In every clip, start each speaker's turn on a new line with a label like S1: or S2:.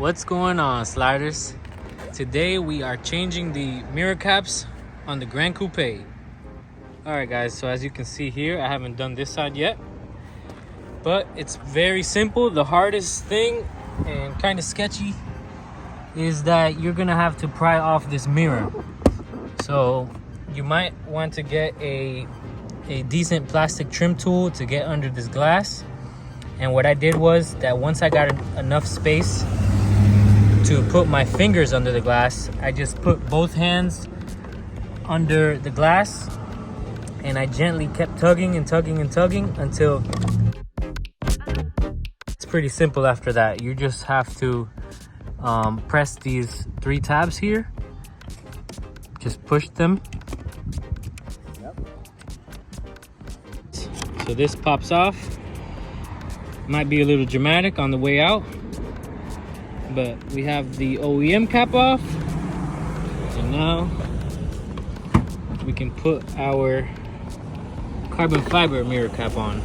S1: What's going on, sliders? Today we are changing the mirror caps on the Grand Coupe. Alright guys, so as you can see here, I haven't done this side yet, but it's very simple. The hardest thing and kind of sketchy is that you're gonna have to pry off this mirror. So you might want to get a decent plastic trim tool to get under this glass. And what I did was that once I got enough space to put my fingers under the glass, I just put both hands under the glass and I gently kept tugging and tugging and tugging until it's pretty simple. After that, you just have to press these 3 tabs here, just push them. So this pops off. Might be a little dramatic on the way out, but we have the OEM cap off. So now we can put our carbon fiber mirror cap on,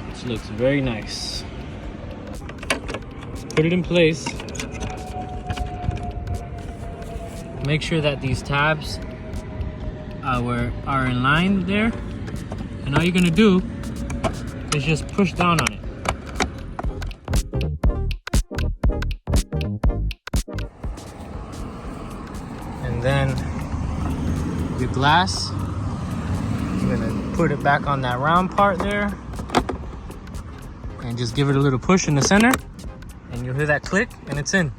S1: which looks very nice. Put it in place. Make sure that these tabs are in line there, and all you're gonna do is just push down on it. And then the glass, I'm gonna put it back on that round part there and just give it a little push in the center, and you'll hear that click and it's in.